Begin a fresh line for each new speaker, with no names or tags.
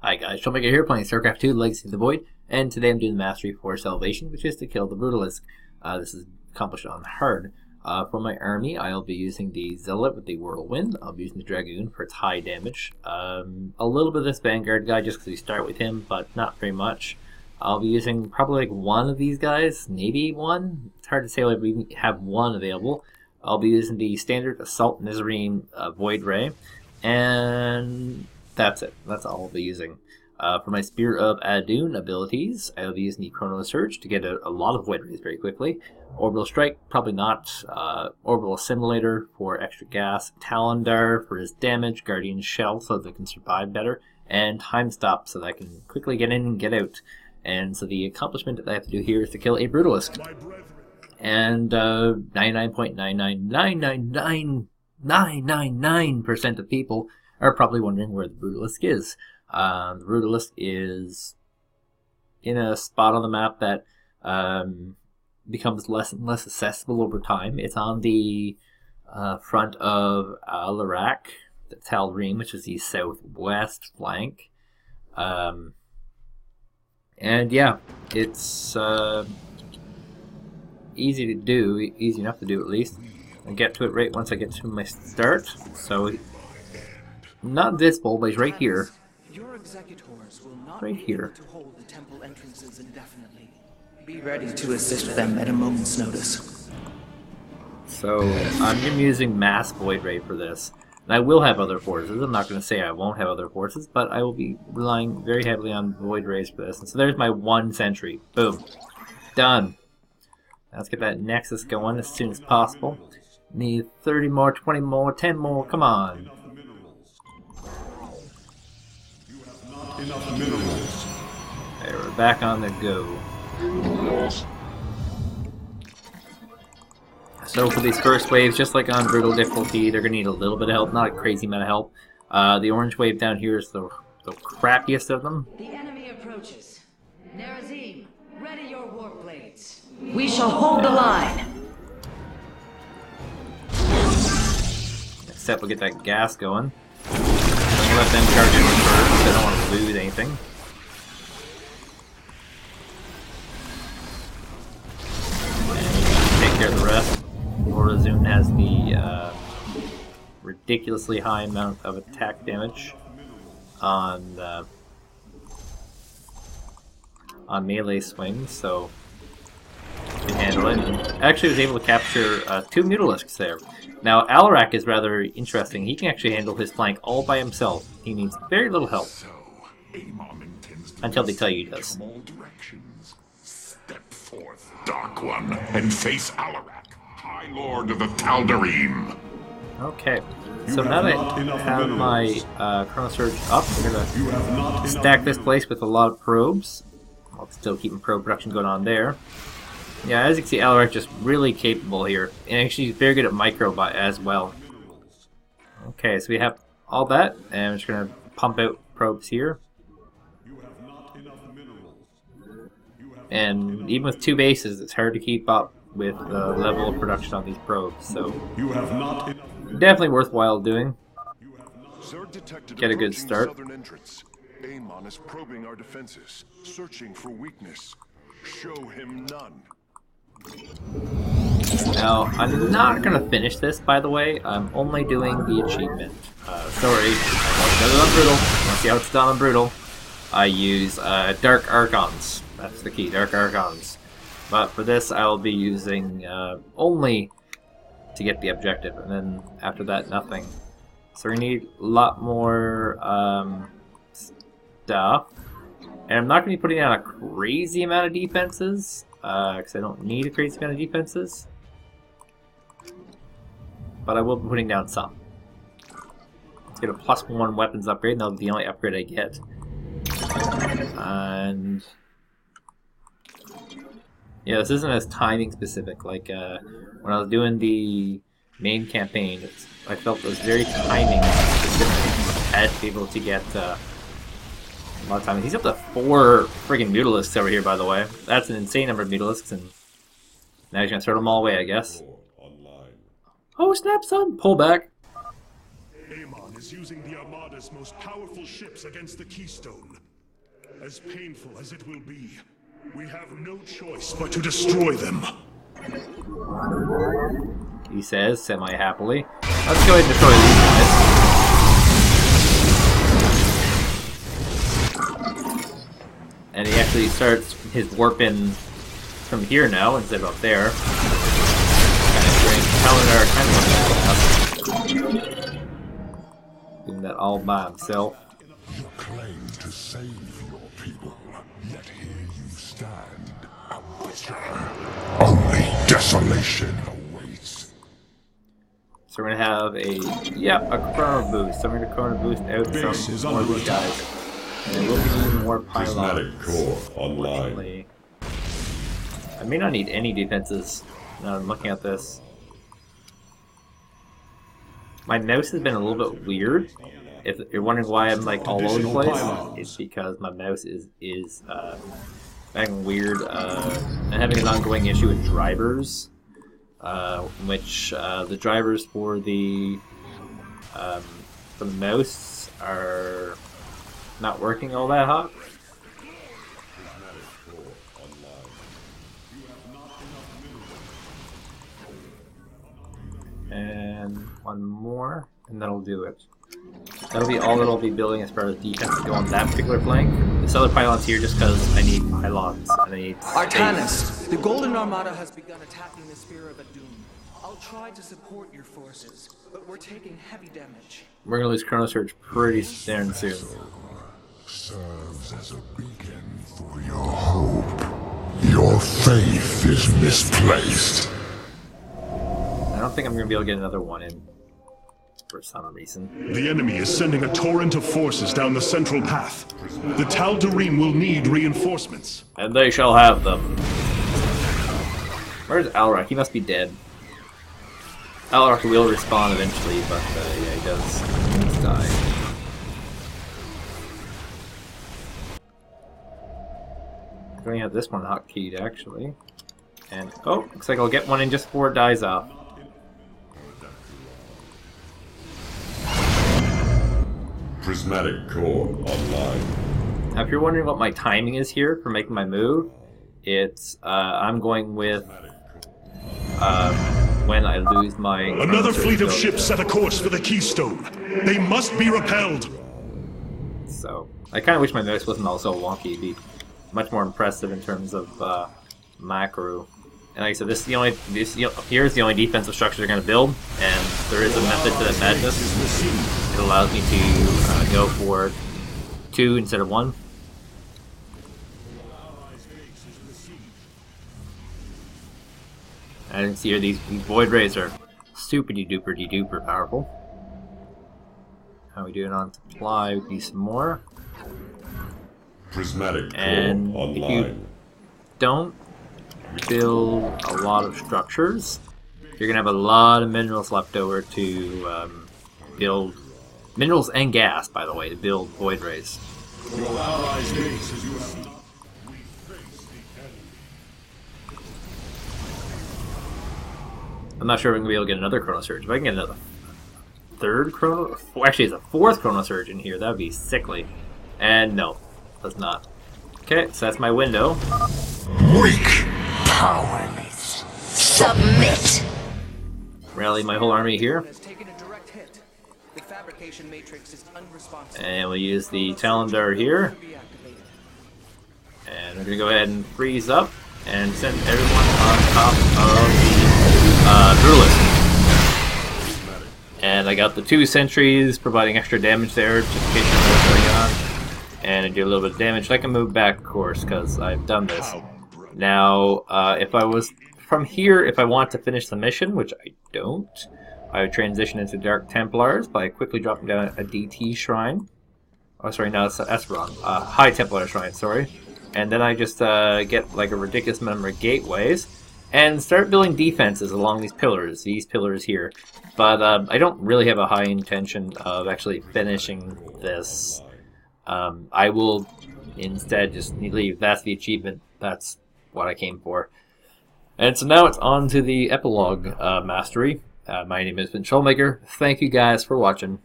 Hi guys, Troublemaker here playing StarCraft 2 Legacy of the Void, and today I'm doing the Mastery for Salvation, which is to kill the Brutalisk. This is accomplished on hard. For my army, I'll be using the Zealot with the Whirlwind. I'll be using the Dragoon for its high damage. A little bit of this Vanguard guy just because we start with him, but not very much. I'll be using probably like one of these guys, maybe one. It's hard to say like we have one available. I'll be using the standard Assault Nizarene Void Ray, and that's it. That's all I'll be using. For my Spear of Adun abilities, I'll be using the Chrono Surge to get a lot of Void Rays very quickly. Orbital Strike, probably not. Orbital Assimilator for extra gas. Talondar for his damage. Guardian Shell so that I can survive better. And Time Stop so that I can quickly get in and get out. And so the accomplishment that I have to do here is to kill a Brutalisk. And 99.9999999% of people are probably wondering where the Brutalisk is. The Brutalisk is in a spot on the map that becomes less and less accessible over time. It's on the front of Alarak, the Tal'Rim, which is the southwest flank. And yeah, it's easy to do, easy enough to do at least. I get to it right once I get to my start, so not visible, but he's right here.
Your executors will not
Right
be
here.
able to hold the temple entrances indefinitely. Be ready to assist them at a moment's notice.
So I'm using Mass Void Ray for this. And I will have other forces. I'm not going to say I won't have other forces, but I will be relying very heavily on Void Rays for this. And so there's my one sentry. Boom. Done. Now let's get that Nexus going as soon as possible. Need 30 more, 20 more, 10 more. Come on.
Enough minerals.
There, we're back on the go. So for these first waves, just like on Brutal difficulty, they're going to need a little bit of help, not a crazy amount of help. The orange wave down here is the crappiest of them.
The enemy approaches. Nerazim, ready your warp blades. We shall hold the line.
Except we'll get that gas going. We'll let them charge in first, I don't want to lose anything. And take care of the rest. Orazun has the ridiculously high amount of attack damage on melee swings, so we can handle it. And actually was able to capture 2 Brutalisks there. Now Alarak is rather interesting. He can actually handle his flank all by himself. He needs very little help. Until they tell you he does.
From all directions. Step forth, Dark One, and face Alarak, High Lord of the Tal'Darim.
Okay, so now that I have my Chrono Surge up, I'm going to stack this place with a lot of probes. While still keeping probe production going on there. Yeah, as you can see, Alarak just really capable here. And actually he's very good at micro as well. Okay, so we have all that, and we're just going to pump out probes here. And even with 2 bases, it's hard to keep up with the level of production on these probes. So definitely worthwhile doing. Get a good start.
Amon is probing our defenses, searching for weakness. Show him none.
Now, I'm not going to finish this, by the way. I'm only doing the achievement. Sorry, I want to do it on Brutal. I want to see how it's done on Brutal. I use Dark Archons. That's the key, Dark Archons. But for this, I'll be using only to get the objective, and then after that, nothing. So we need a lot more stuff. And I'm not going to be putting down a crazy amount of defenses, because I don't need a crazy amount of defenses. But I will be putting down some. Let's get a +1 weapons upgrade, and that'll be the only upgrade I get. And yeah, this isn't as timing specific. Like when I was doing the main campaign, I felt it was very timing specific. I had to be able to get a lot of time. He's up to 4 friggin' Brutalisks over here, by the way. That's an insane number of Brutalisks, and now he's gonna throw them all away, I guess. Oh snap, son! Pull back.
Amon is is using the Armada's most powerful ships against the Keystone. As painful as it will be, we have no choice but to destroy them.
He says, semi-happily. Let's go ahead and destroy these guys. And he actually starts his warping from here now instead of up there. Kind of strange. Paladar kind of doing that all by himself.
You claim to save your people, yet here you stand, a witcher. Only desolation awaits.
So we're gonna have a chrono boost. So we're gonna chrono boost out some more of these guys. And we'll be needing more pylons.
Core online.
I may not need any defenses now I'm looking at this. My mouse has been a little bit weird. If you're wondering why I'm like all over the place, it's because my mouse is acting weird. I'm having an ongoing issue with drivers, which the drivers for the mouse are not working all that hot. And one more, and that'll do it. That'll be all that'll be building as far as defense to go on that particular flank. This other pylon's here just because I need pylons and I need
Artanis, the Golden Armada has begun attacking the Spear of Doom. I'll try to support your forces, but we're taking heavy damage.
We're gonna lose Chrono Surge pretty darn soon.
Serves as a beacon for your hope. Your faith is misplaced.
I don't think I'm gonna be able to get another one in for some reason.
The enemy is sending a torrent of forces down the central path. The Tal'Darim will need reinforcements.
And they shall have them. Where's Alrak? He must be dead. Alrak will respawn eventually, but yeah, he does die. I'm going to have this one hotkeyed actually. And oh, looks like I'll get one in just before it dies off.
Prismatic Core online.
Now, if you're wondering what my timing is here for making my move, it's I'm going with when I lose my.
Another fleet of ships set a course for the Keystone. They must be repelled.
So I kind of wish my mouse wasn't all so wonky. It'd be much more impressive in terms of macro. And like I said, here's the only defensive structure they're going to build, and there is a method to that madness. It allows me to go for 2 instead of 1. And you can see here these Void Rays are super-duper powerful. How are we doing on supply? We need some more.
Prismatic Core
And
online.
if you don't build a lot of structures, you're gonna have a lot of minerals left over to build minerals and gas, by the way, to build Void Rays.
Your allies' base is yours.
I'm not sure if I'm gonna be able to get another Chrono Surge. If I can get another third Chrono, actually, it's a 4th Chrono Surge in here. That would be sickly. And no, does not. Okay, so that's my window.
Weak. Powerless.
Submit.
Rally my whole army here.
Has taken a direct hit. The fabrication matrix is unresponsive.
And we'll use the Talendar here. And we're going to go ahead and freeze up and send everyone on top of the Brutalisk. And I got the 2 sentries providing extra damage there just in case you know what's going on. And I do a little bit of damage. I can move back, of course, because I've done this. Now, if I was from here, if I want to finish the mission, which I don't, I would transition into Dark Templars by quickly dropping down a DT shrine. Oh, sorry, no, that's wrong. High Templar shrine, sorry. And then I just get like a ridiculous number of gateways and start building defenses along these pillars here. But I don't really have a high intention of actually finishing this. I will instead just leave. That's the achievement. That's what I came for. And so now it's on to the epilogue mastery. My name has been Trollmaker. Thank you guys for watching.